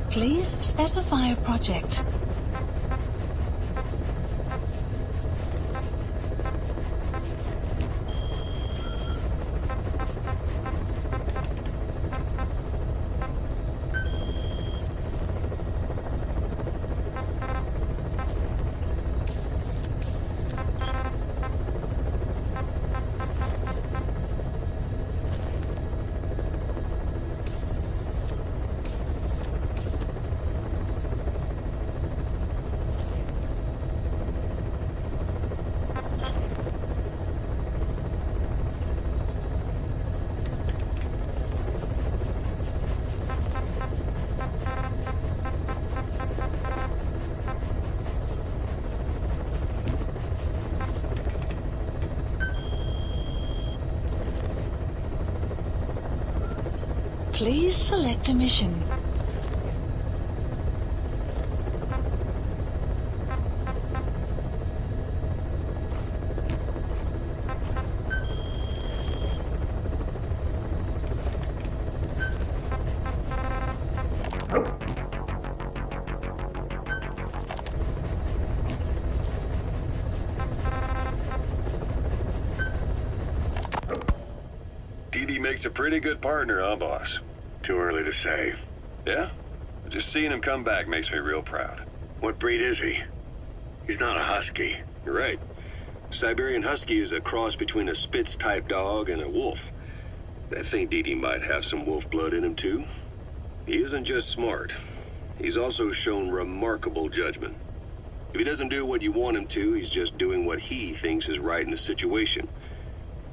Please specify a project. Please select a mission. Dee makes a pretty good partner, huh, boss? Too early to say. Yeah? Just seeing him come back makes me real proud. What breed is he? He's not a husky. You're right. Siberian Husky is a cross between a Spitz-type dog and a wolf. I think Dee might have some wolf blood in him, too. He isn't just smart. He's also shown remarkable judgment. If he doesn't do what you want him to, he's just doing what he thinks is right in the situation.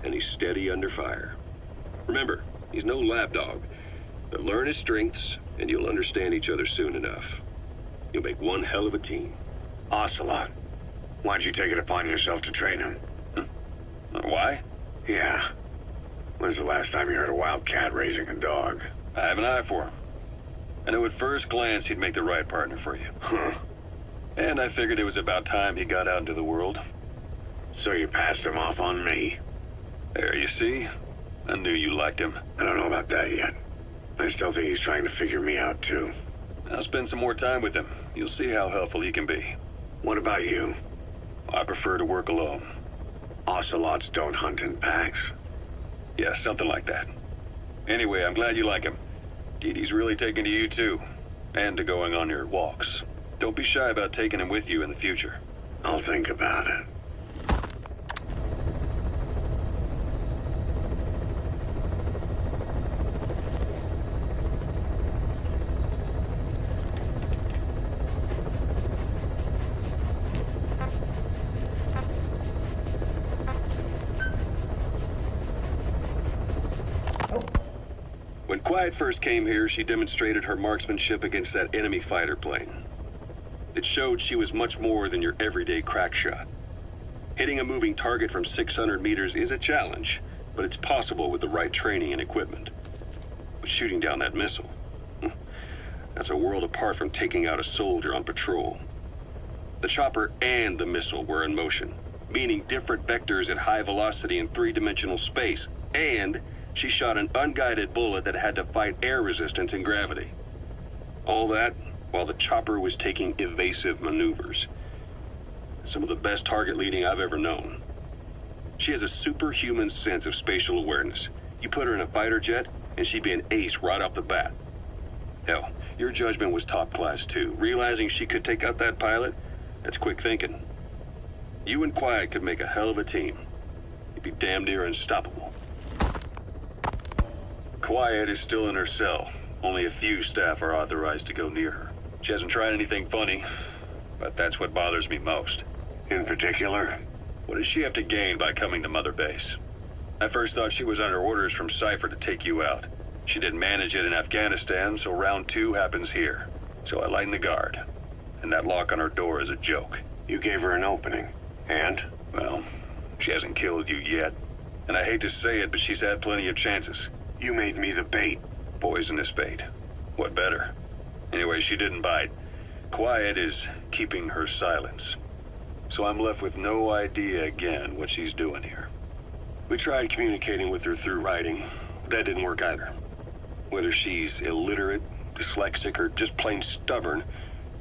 And he's steady under fire. Remember, he's no lapdog. But learn his strengths, and you'll understand each other soon enough. You'll make one hell of a team. Ocelot. Why'd you take it upon yourself to train him? Why? Yeah. When's the last time you heard a wildcat raising a dog? I have an eye for him. I knew at first glance he'd make the right partner for you. Huh. And I figured it was about time he got out into the world. So you passed him off on me? There, you see? I knew you liked him. I don't know about that yet. I still think he's trying to figure me out, too. I'll spend some more time with him. You'll see how helpful he can be. What about you? I prefer to work alone. Ocelots don't hunt in packs. Yeah, something like that. Anyway, I'm glad you like him. Dee really taken to you, too. And to going on your walks. Don't be shy about taking him with you in the future. I'll think about it. When Quiet first came here, she demonstrated her marksmanship against that enemy fighter plane. It showed she was much more than your everyday crack shot. Hitting a moving target from 600 meters is a challenge, but it's possible with the right training and equipment. But shooting down that missile, that's a world apart from taking out a soldier on patrol. The chopper and the missile were in motion, meaning different vectors at high velocity in three-dimensional space, and she shot an unguided bullet that had to fight air resistance and gravity. All that while the chopper was taking evasive maneuvers. Some of the best target leading I've ever known. She has a superhuman sense of spatial awareness. You put her in a fighter jet, and she'd be an ace right off the bat. Hell, your judgment was top class too. Realizing she could take out that pilot, that's quick thinking. You and Quiet could make a hell of a team. You'd be damn near unstoppable. Quiet is still in her cell. Only a few staff are authorized to go near her. She hasn't tried anything funny, but that's what bothers me most. In particular? What does she have to gain by coming to Mother Base? I first thought she was under orders from Cypher to take you out. She didn't manage it in Afghanistan, so round 2 happens here. So I lighten the guard. And that lock on her door is a joke. You gave her an opening. And? Well, she hasn't killed you yet. And I hate to say it, but she's had plenty of chances. You made me the bait. Poisonous bait. What better? Anyway, she didn't bite. Quiet is keeping her silence. So I'm left with no idea again what she's doing here. We tried communicating with her through writing, but that didn't work either. Whether she's illiterate, dyslexic, or just plain stubborn,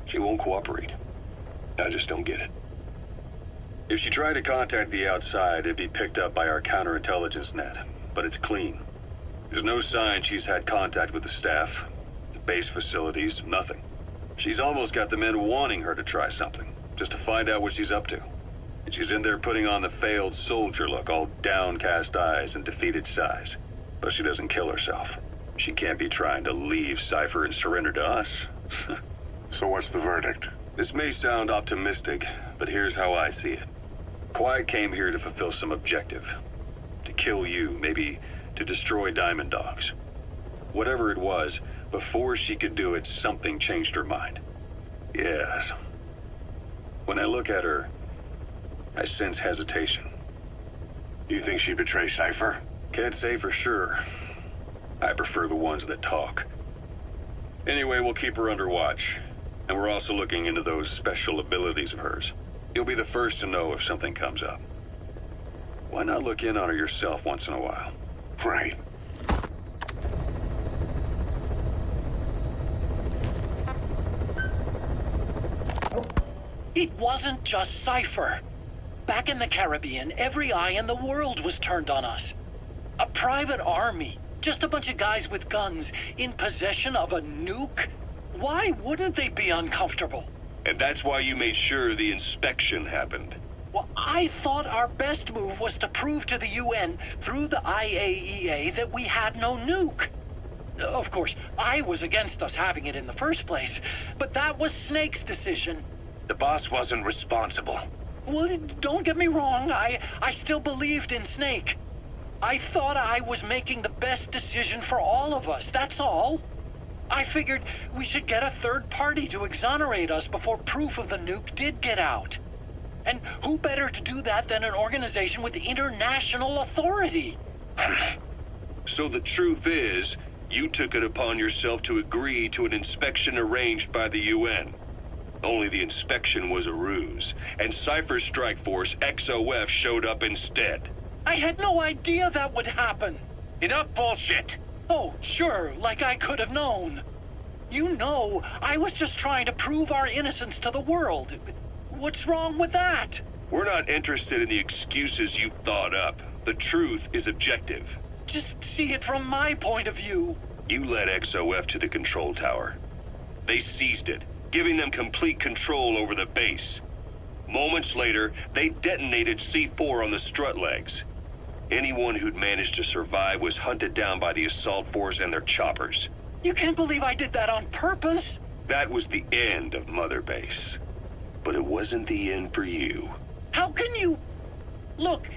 she won't cooperate. I just don't get it. If she tried to contact the outside, it'd be picked up by our counterintelligence net, but it's clean. There's no sign she's had contact with the staff, the base facilities, nothing. She's almost got the men wanting her to try something, just to find out what she's up to. And she's in there putting on the failed soldier look, all downcast eyes and defeated sighs. But she doesn't kill herself. She can't be trying to leave Cypher and surrender to us. So what's the verdict? This may sound optimistic, but here's how I see it. Quiet came here to fulfill some objective. To kill you, maybe to destroy Diamond Dogs. Whatever it was, before she could do it, something changed her mind. Yes. When I look at her, I sense hesitation. You think she betrayed Cypher? Can't say for sure. I prefer the ones that talk. Anyway, we'll keep her under watch. And we're also looking into those special abilities of hers. You'll be the first to know if something comes up. Why not look in on her yourself once in a while? Right. It wasn't just Cypher. Back in the Caribbean, every eye in the world was turned on us. A private army, just a bunch of guys with guns, in possession of a nuke? Why wouldn't they be uncomfortable? And that's why you made sure the inspection happened. Well, I thought our best move was to prove to the UN through the IAEA that we had no nuke. Of course, I was against us having it in the first place, but that was Snake's decision. The boss wasn't responsible. Well, don't get me wrong, I still believed in Snake. I thought I was making the best decision for all of us, that's all. I figured we should get a third party to exonerate us before proof of the nuke did get out. And who better to do that than an organization with international authority? So the truth is, you took it upon yourself to agree to an inspection arranged by the UN. Only the inspection was a ruse, and Cypher's strike force, XOF, showed up instead. I had no idea that would happen. Enough bullshit! Oh, sure, like I could have known. You know, I was just trying to prove our innocence to the world. What's wrong with that? We're not interested in the excuses you thought up. The truth is objective. Just see it from my point of view. You led XOF to the control tower. They seized it, giving them complete control over the base. Moments later, they detonated C4 on the strut legs. Anyone who'd managed to survive was hunted down by the assault force and their choppers. You can't believe I did that on purpose. That was the end of Mother Base. But it wasn't the end for you. How can you... Look,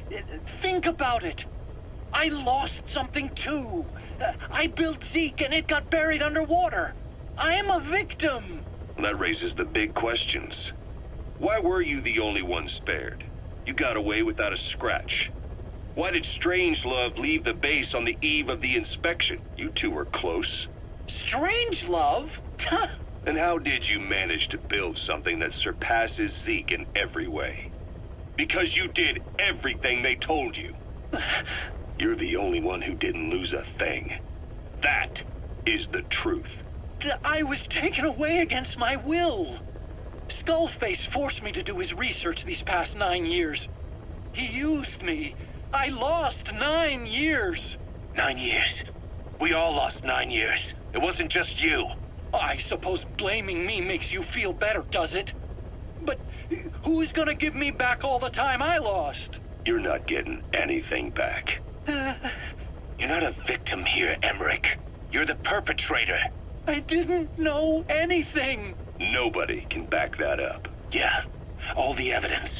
think about it. I lost something too. I built Zeke and it got buried underwater. I am a victim. That raises the big questions. Why were you the only one spared? You got away without a scratch. Why did Strangelove leave the base on the eve of the inspection? You two were close. Strangelove? And how did you manage to build something that surpasses Zeke in every way? Because you did everything they told you. You're the only one who didn't lose a thing. That is the truth. I was taken away against my will. Skullface forced me to do his research these past 9 years. He used me. I lost 9 years. 9 years. We all lost 9 years. It wasn't just you. I suppose blaming me makes you feel better, does it? But who's gonna give me back all the time I lost? You're not getting anything back. You're not a victim here, Emmerich. You're the perpetrator. I didn't know anything. Nobody can back that up. Yeah, all the evidence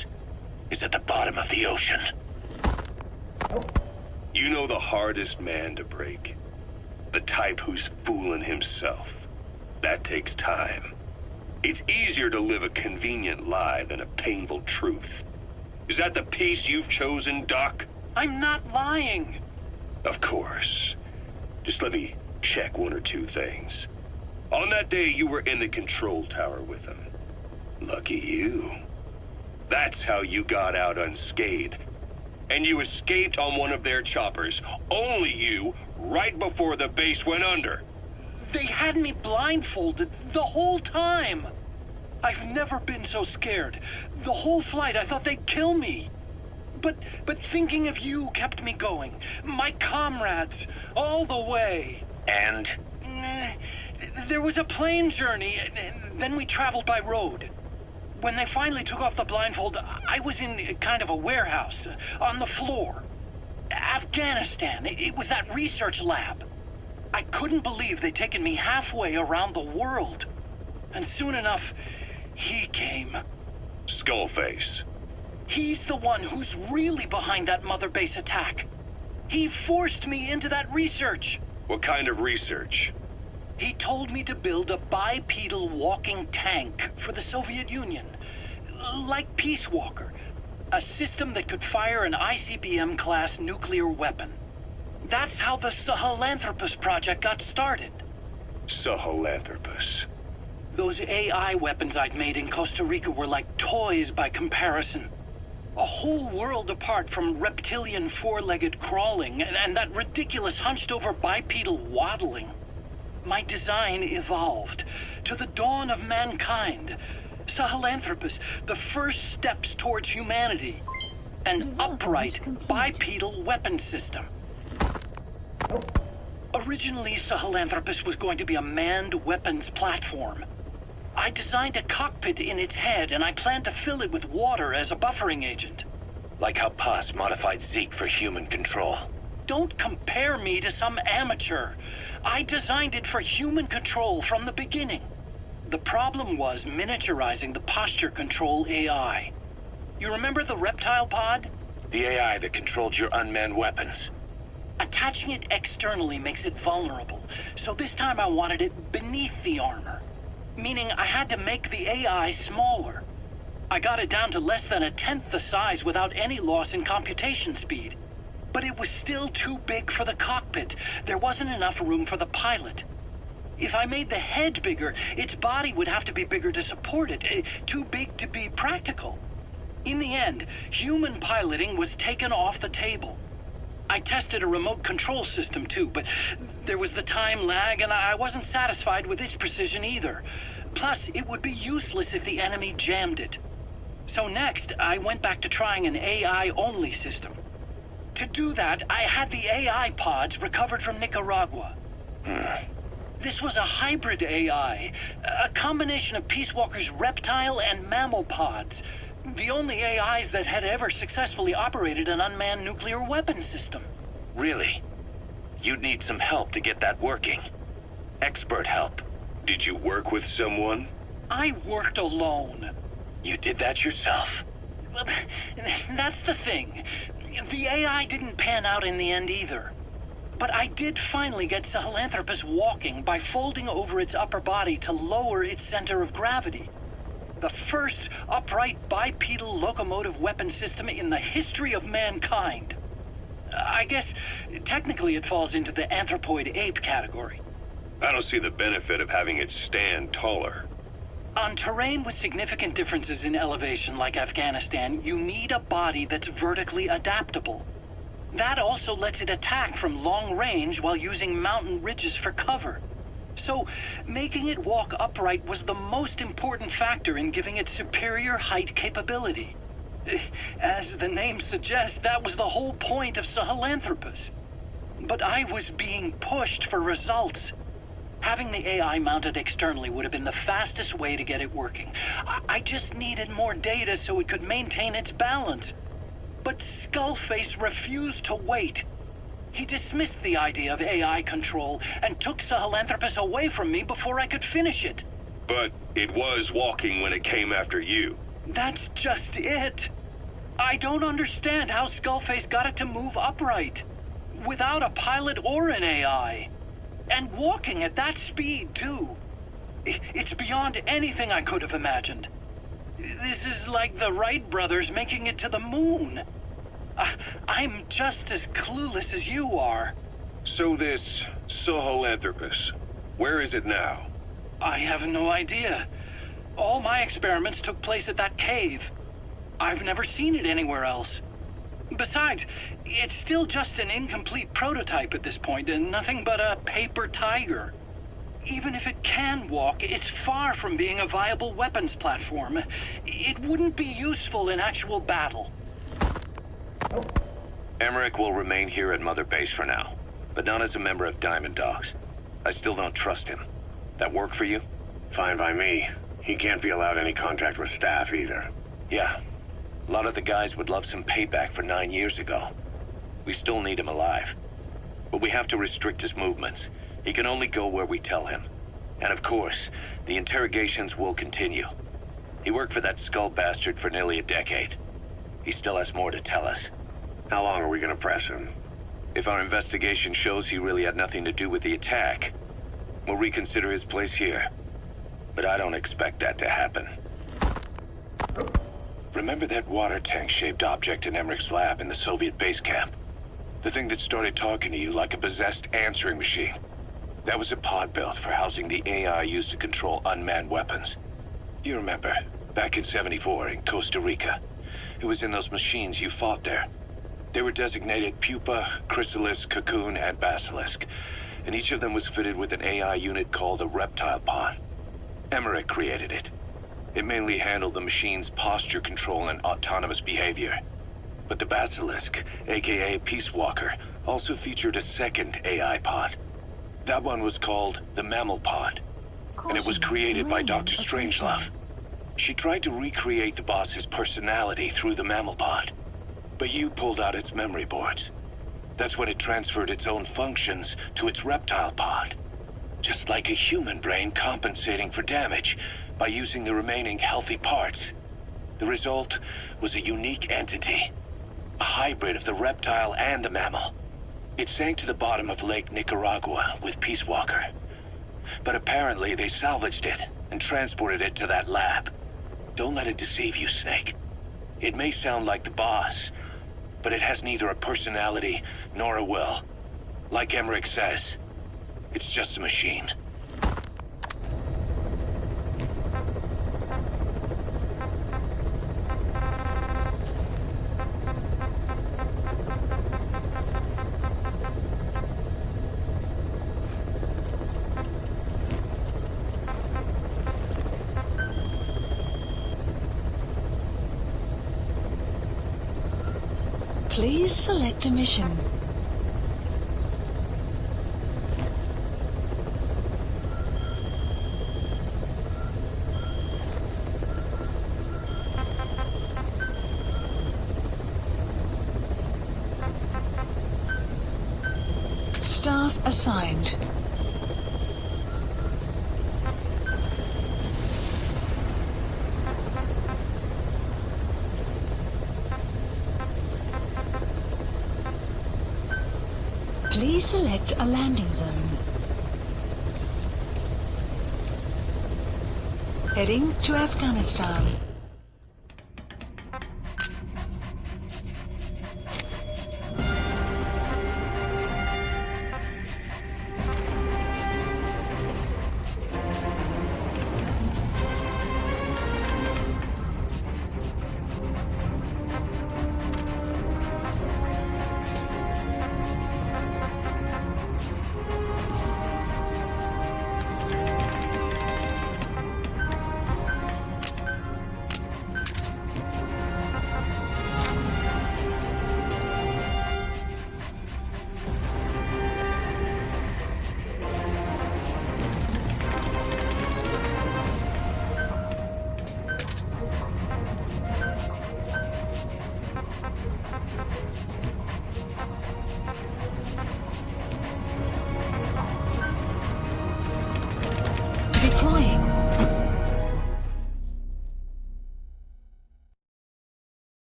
is at the bottom of the ocean. You know the hardest man to break. The type who's fooling himself. That takes time. It's easier to live a convenient lie than a painful truth. Is that the piece you've chosen, Doc? I'm not lying. Of course. Just let me check one or two things. On that day, you were in the control tower with them. Lucky you. That's how you got out unscathed. And you escaped on one of their choppers. Only you, right before the base went under. They had me blindfolded the whole time. I've never been so scared. The whole flight, I thought they'd kill me. But thinking of you kept me going. My comrades, all the way. And? There was a plane journey, and then we traveled by road. When they finally took off the blindfold, I was in kind of a warehouse, on the floor. Afghanistan, it was that research lab. I couldn't believe they'd taken me halfway around the world. And soon enough, he came. Skullface. He's the one who's really behind that Mother Base attack. He forced me into that research. What kind of research? He told me to build a bipedal walking tank for the Soviet Union. Like Peace Walker. A system that could fire an ICBM-class nuclear weapon. That's how the Sahelanthropus project got started. Sahelanthropus. Those AI weapons I'd made in Costa Rica were like toys by comparison. A whole world apart from reptilian four-legged crawling and that ridiculous hunched-over bipedal waddling. My design evolved to the dawn of mankind. Sahelanthropus, the first steps towards humanity. An upright bipedal weapon system. Originally, Sahelanthropus was going to be a manned weapons platform. I designed a cockpit in its head, and I planned to fill it with water as a buffering agent. Like how Paz modified Zeke for human control. Don't compare me to some amateur. I designed it for human control from the beginning. The problem was miniaturizing the posture control AI. You remember the reptile pod? The AI that controlled your unmanned weapons. Attaching it externally makes it vulnerable, so this time I wanted it beneath the armor. Meaning I had to make the AI smaller. I got it down to less than a tenth the size without any loss in computation speed. But it was still too big for the cockpit. There wasn't enough room for the pilot. If I made the head bigger, its body would have to be bigger to support it. Too big to be practical. In the end, human piloting was taken off the table. I tested a remote control system too, but there was the time lag and I wasn't satisfied with its precision either. Plus, it would be useless if the enemy jammed it. So next, I went back to trying an AI-only system. To do that, I had the AI pods recovered from Nicaragua. This was a hybrid AI, a combination of Peace Walker's reptile and mammal pods. The only AIs that had ever successfully operated an unmanned nuclear weapon system. Really? You'd need some help to get that working. Expert help. Did you work with someone? I worked alone. You did that yourself? Well, that's the thing. The AI didn't pan out in the end either. But I did finally get Sahelanthropus walking by folding over its upper body to lower its center of gravity. The first upright bipedal locomotive weapon system in the history of mankind. I guess technically it falls into the anthropoid ape category. I don't see the benefit of having it stand taller. On terrain with significant differences in elevation like Afghanistan, you need a body that's vertically adaptable. That also lets it attack from long range while using mountain ridges for cover. So, making it walk upright was the most important factor in giving it superior height capability. As the name suggests, that was the whole point of Sahelanthropus. But I was being pushed for results. Having the AI mounted externally would have been the fastest way to get it working. I just needed more data so it could maintain its balance. But Skullface refused to wait. He dismissed the idea of AI control and took Sahelanthropus away from me before I could finish it. But it was walking when it came after you. That's just it. I don't understand how Skullface got it to move upright, without a pilot or an AI. And walking at that speed, too. It's beyond anything I could have imagined. This is like the Wright brothers making it to the moon. I'm just as clueless as you are. So this Sahelanthropus, where is it now? I have no idea. All my experiments took place at that cave. I've never seen it anywhere else. Besides, it's still just an incomplete prototype at this point, and nothing but a paper tiger. even if it can walk, it's far from being a viable weapons platform. It wouldn't be useful in actual battle. Emmerich will remain here at Mother Base for now, but not as a member of Diamond Dogs. I still don't trust him. That work for you? Fine by me. He can't be allowed any contact with staff either. Yeah. A lot of the guys would love some payback for 9 years ago. We still need him alive. But we have to restrict his movements. He can only go where we tell him. And of course, the interrogations will continue. He worked for that skull bastard for nearly a decade. He still has more to tell us. How long are we gonna press him? If our investigation shows he really had nothing to do with the attack, we'll reconsider his place here. But I don't expect that to happen. Remember that water tank-shaped object in Emmerich's lab in the Soviet base camp? The thing that started talking to you like a possessed answering machine. That was a pod built for housing the AI used to control unmanned weapons. You remember, back in '74 in Costa Rica. It was in those machines you fought there. They were designated Pupa, Chrysalis, Cocoon, and Basilisk, and each of them was fitted with an AI unit called a reptile pod. Emmerich created it. It mainly handled the machine's posture control and autonomous behavior. But the Basilisk, aka Peace Walker, also featured a second AI pod. That one was called the Mammal Pod, and it was created by Dr. Strangelove. She tried to recreate the boss's personality through the Mammal Pod, but you pulled out its memory boards. That's when it transferred its own functions to its reptile pod. Just like a human brain compensating for damage by using the remaining healthy parts. The result was a unique entity, a hybrid of the reptile and the mammal. It sank to the bottom of Lake Nicaragua with Peace Walker. But apparently they salvaged it and transported it to that lab. Don't let it deceive you, Snake. It may sound like the boss, but it has neither a personality nor a will. Like Emmerich says, it's just a machine. Please select a mission. Staff assigned. Please select a landing zone. Heading to Afghanistan.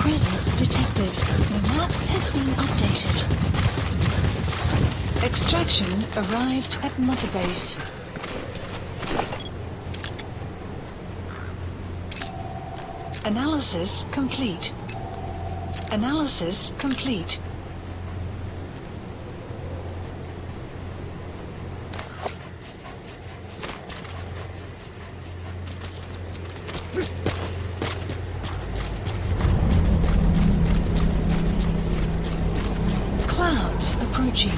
presence detected. The map has been updated. Extraction arrived at Mother Base. Analysis complete. Analysis complete. Clouds approaching.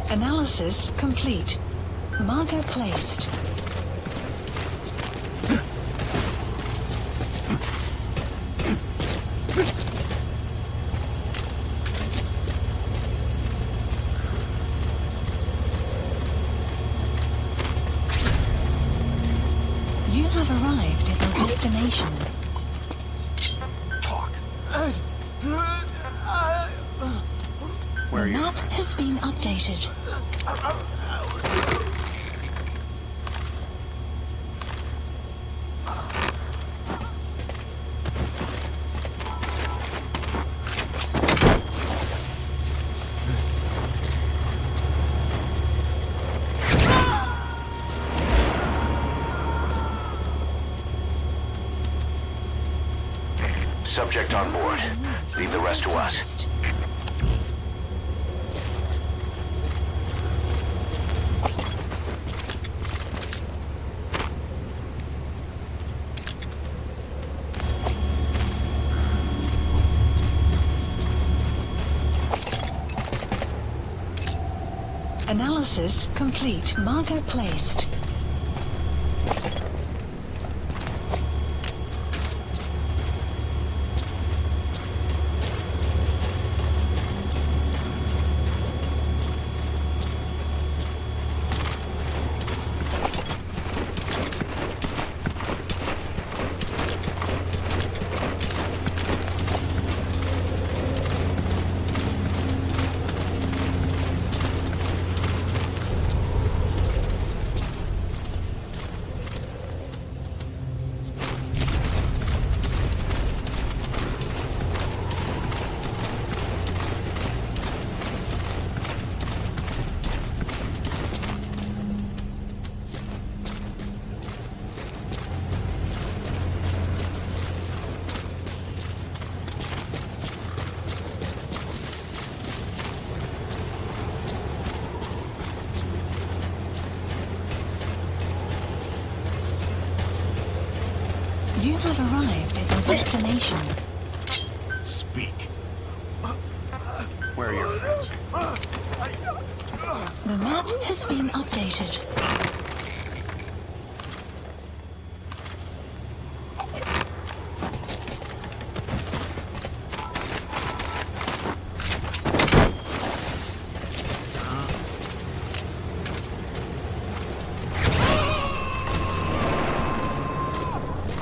Analysis complete. Marker placed. You have arrived at your destination. Talk. Where are The you? map has been updated. Subject on board. Leave the rest to us. Analysis complete. Marker placed. You have arrived at your destination. Speak. Where are your friends? The map has been updated.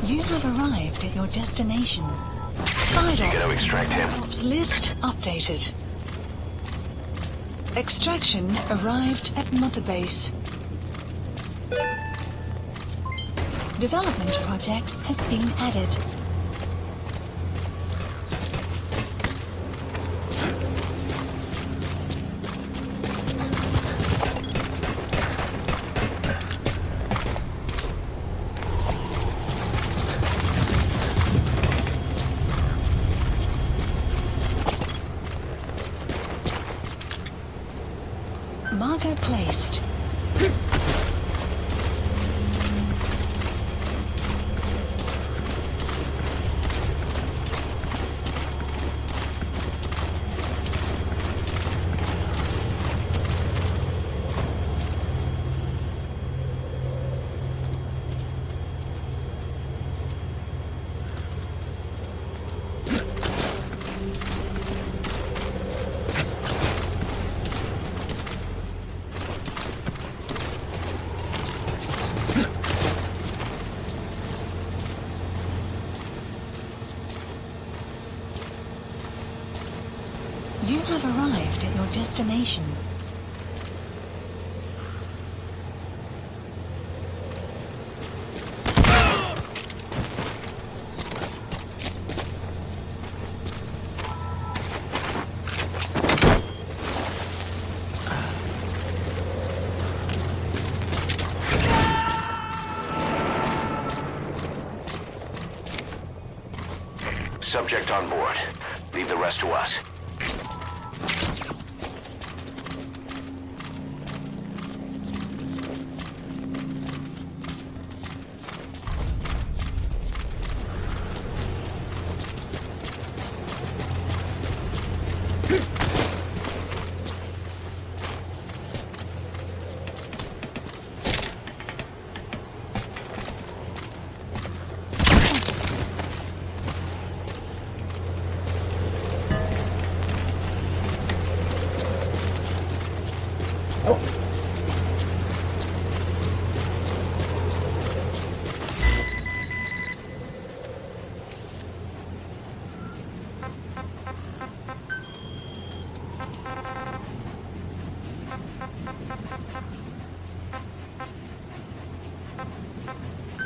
You have arrived at your destination. Side You gonna extract him? ops list updated. Extraction arrived at Mother Base. Development project has been added. Marker placed. have arrived at your destination. Subject on board. Leave the rest to us.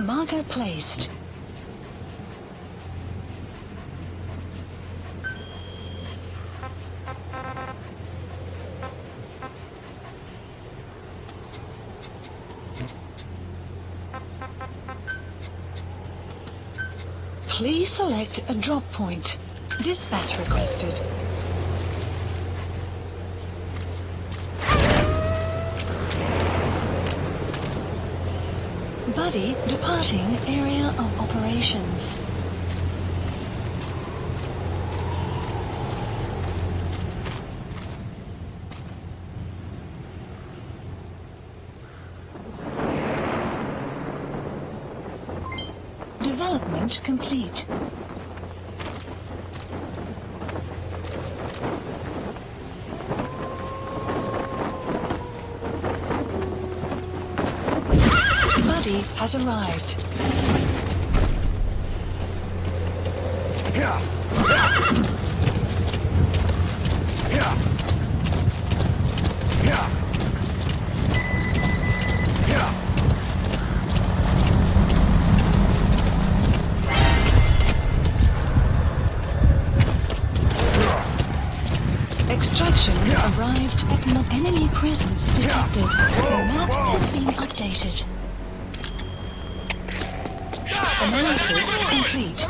Marker placed. Please select a drop point. Dispatch requested. Buddy departing area of operations. Development complete. Buddy has arrived. Extraction arrived at no enemy presence detected. The map has been updated. Analysis complete.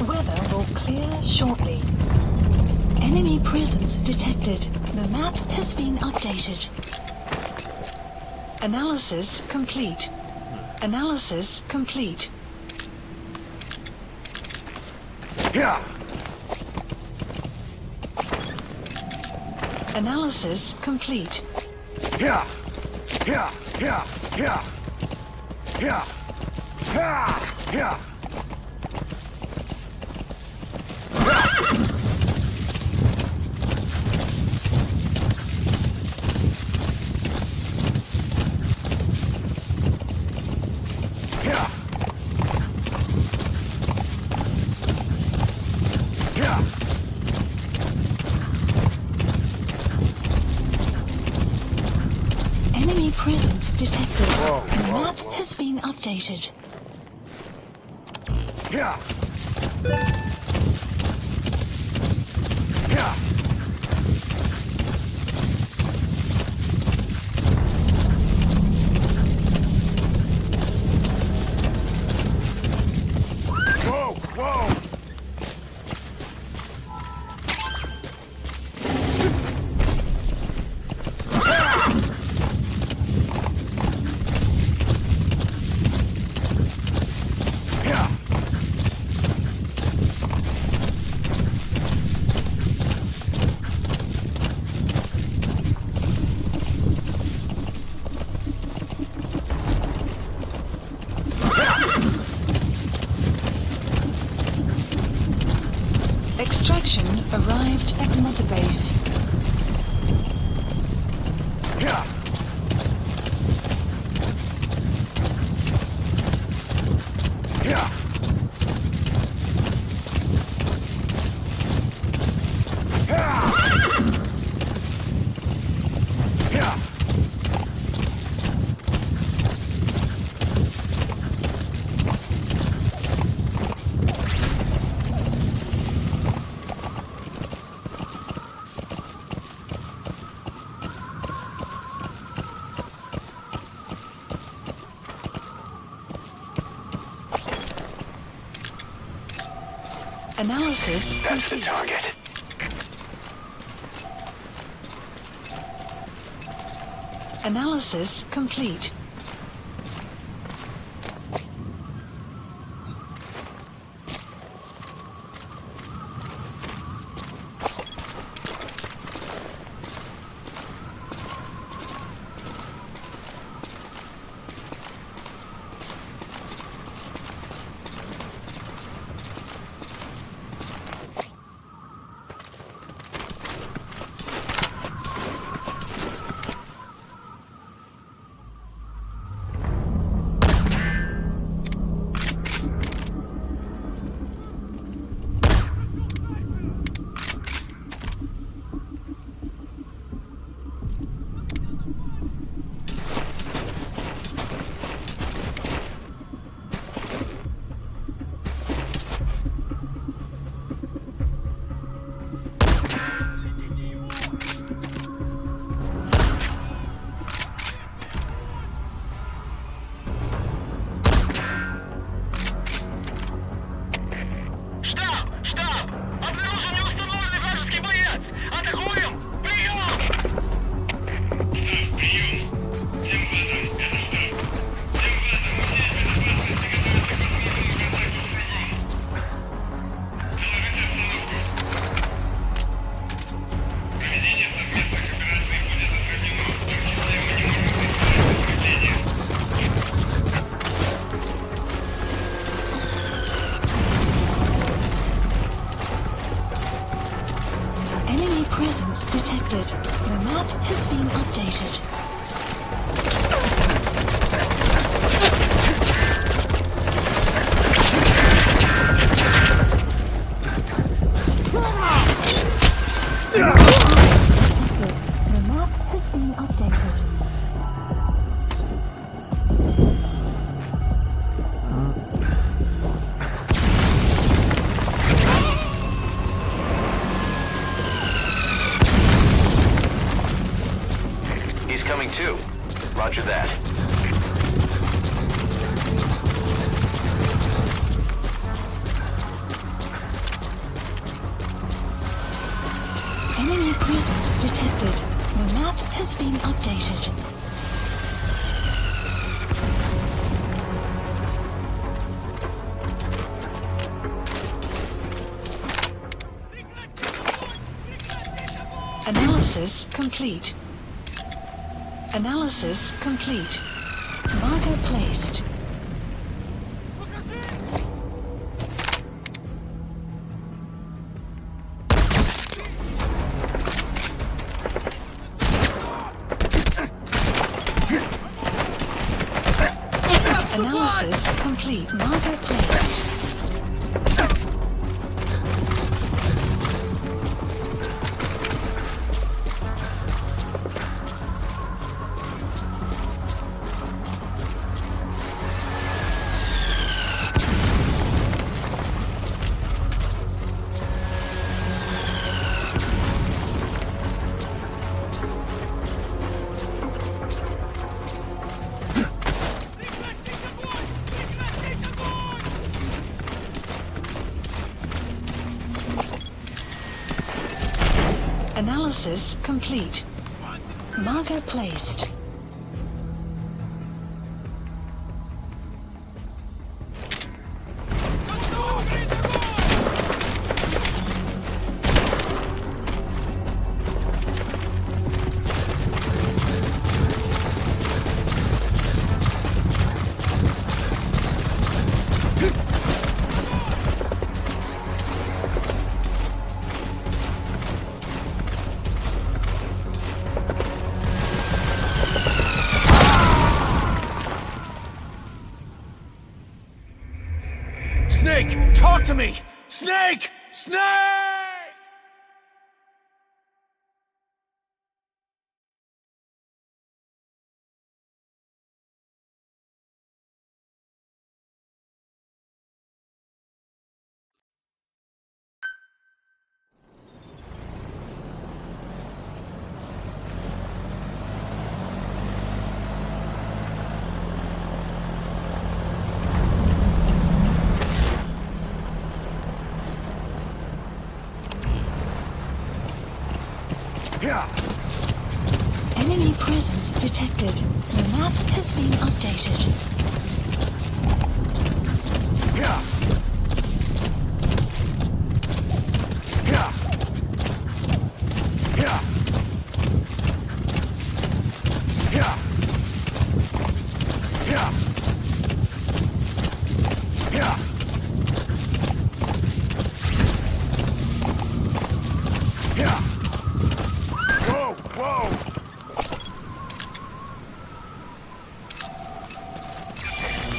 Weather will clear shortly. Enemy presence detected. The map has been updated. Analysis complete. Analysis complete. Analysis complete. Enemy presence detected. The map has been updated. Extraction arrived at Mother Base. Analysis That's the complete. target. Analysis complete. detected. The map has been updated. The map has been updated. He's coming too. Roger that. Enemy presence detected. The map has been updated. Analysis complete. Analysis complete. Marker placed. Analysis complete. Marker placed. Analysis complete. Marker placed. Snake, talk to me! Snake! Snake! Enemy presence detected. The map has been updated.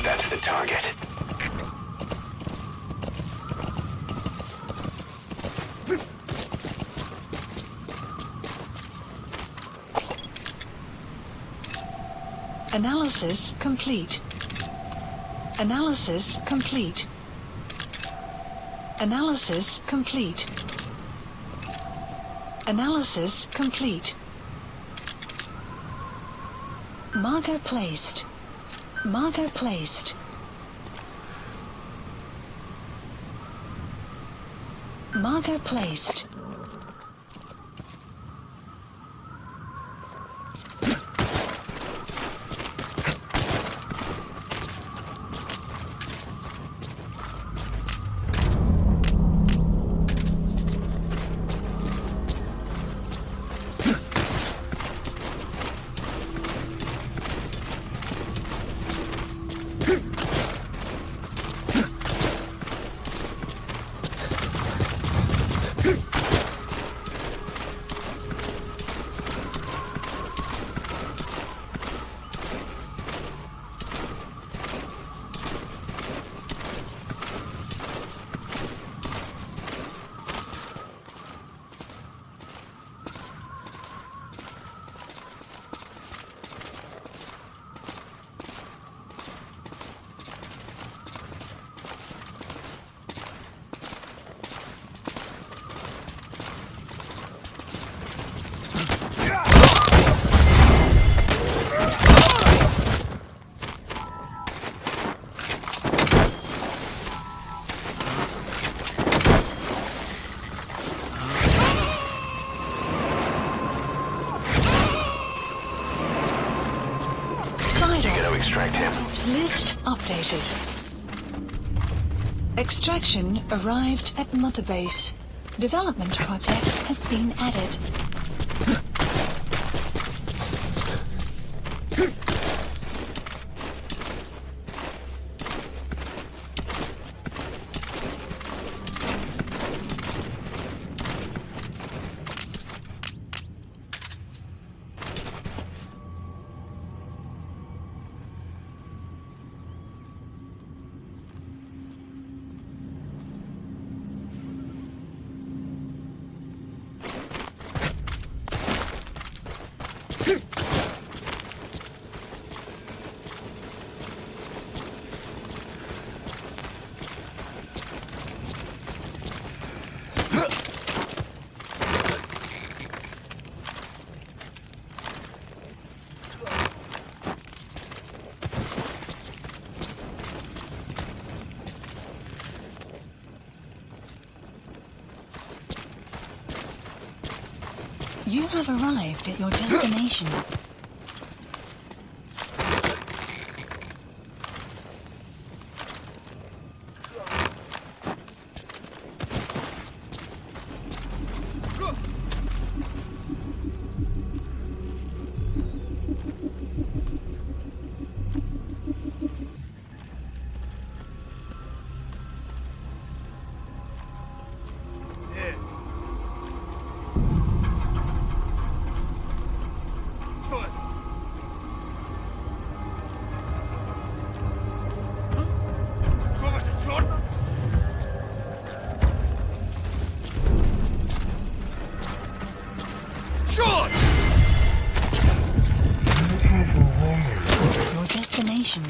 That's the target. Analysis complete. Analysis complete. Analysis complete. Analysis complete. Marker placed. Marker placed. Marker placed. extract him. List updated. Extraction arrived at Mother Base. Development project has been added. You have arrived at your destination. Your destination.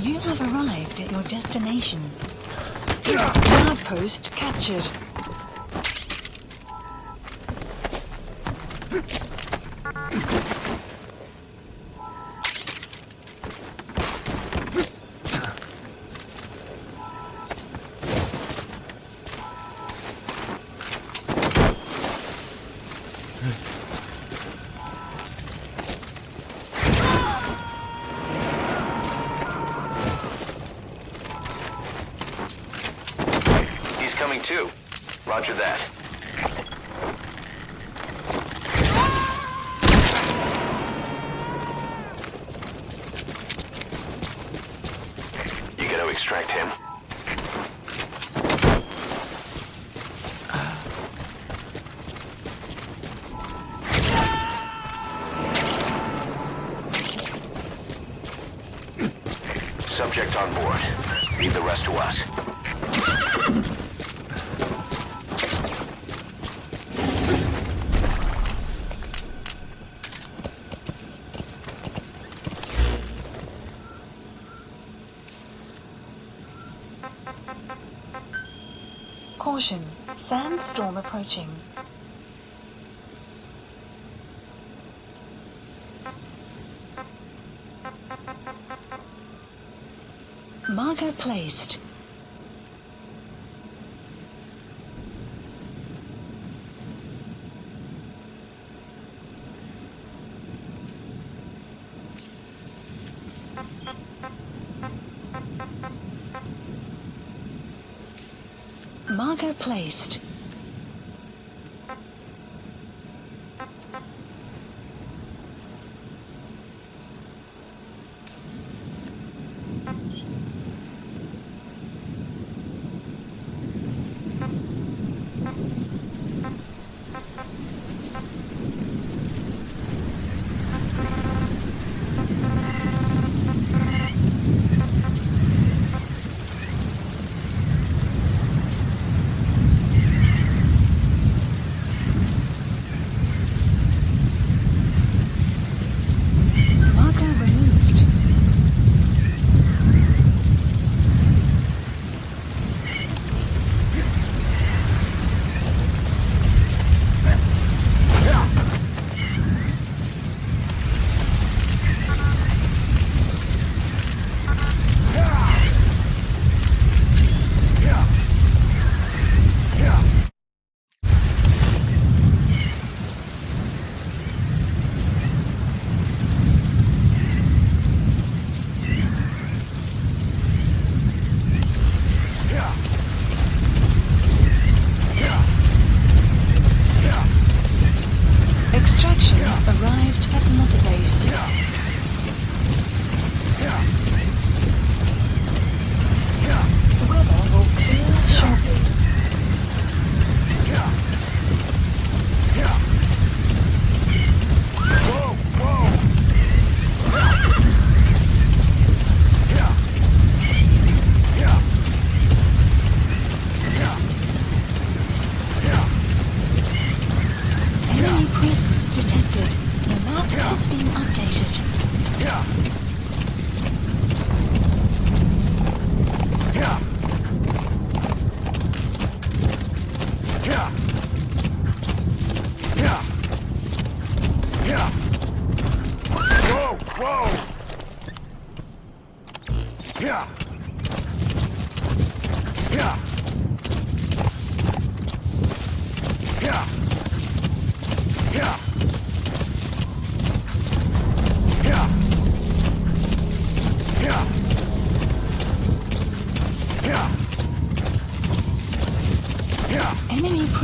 You have arrived at your destination. Outpost captured. Coming too. Roger that. You gotta extract him. Subject on board. Leave the rest to us. Caution. Sandstorm approaching. Marker placed. Marker placed.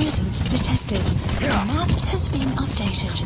presence detected. The map has been updated.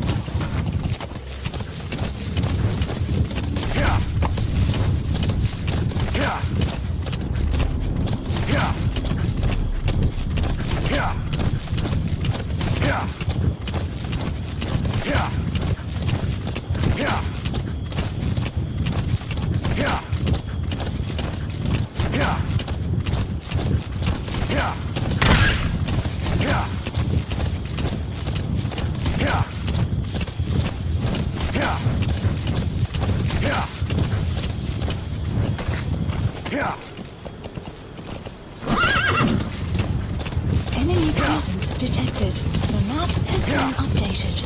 Enemy presence detected. The map has been updated.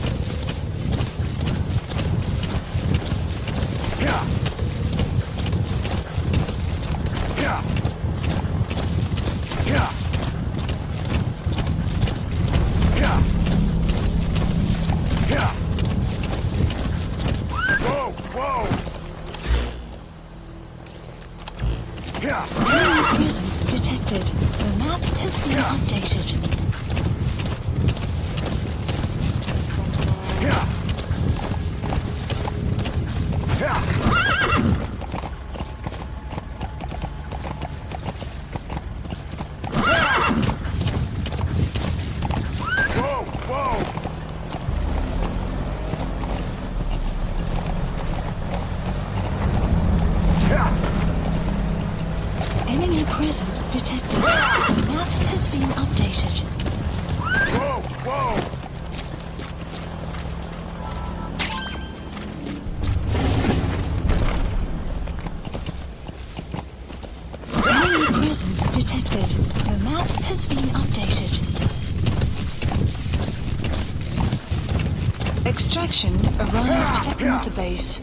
Enemy presence detected. The map has been updated. Enemy presence detected. The map has been updated. Enemy presence detected. The map has been updated. Extraction arrived at Mother Base.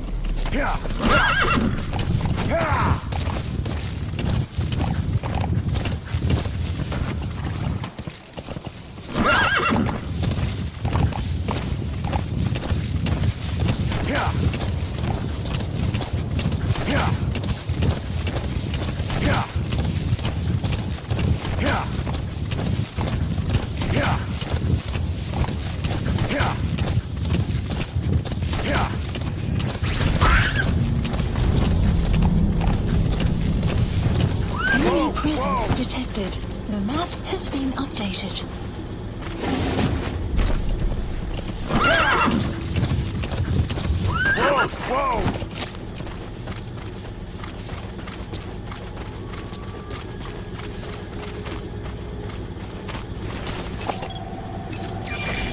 Enemy presence detected. The map has been updated.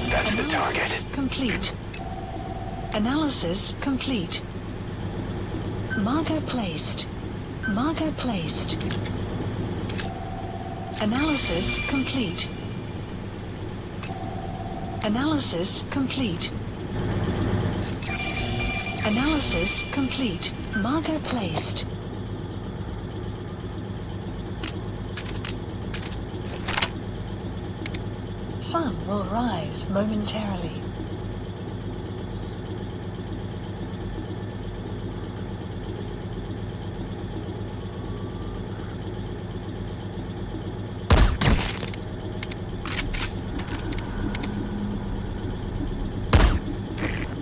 That's the target. Complete. Analysis complete. Marker placed. Marker placed. Analysis complete. Analysis complete. Analysis complete. Marker placed. Sun will rise momentarily.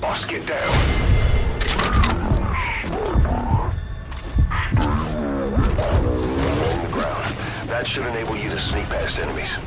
Boss, get down. On the ground. That should enable you to sneak past enemies.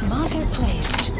Marker placed.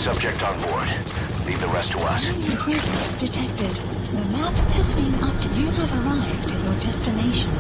Subject on board. Leave the rest to us. Enemy presence detected. The map has been updated. You have arrived at your destination.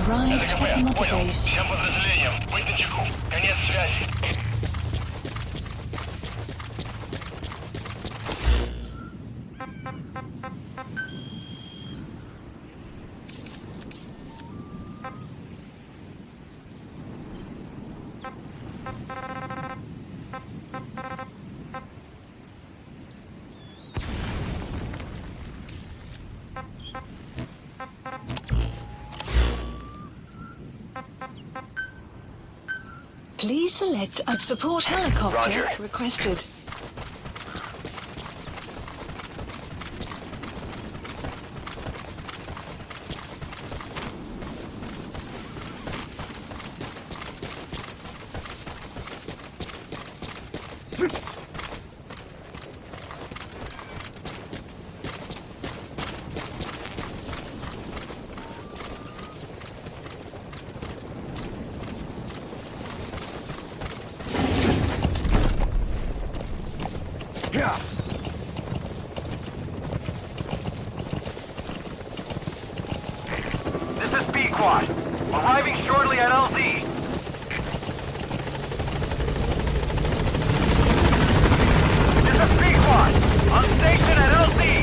arrived at Mother Base. Всем подразделениям, быть начеку. Конец связи. Please select a support helicopter Roger. requested. This is B Quad. Arriving shortly at LZ. This is B Quad. On station at LZ.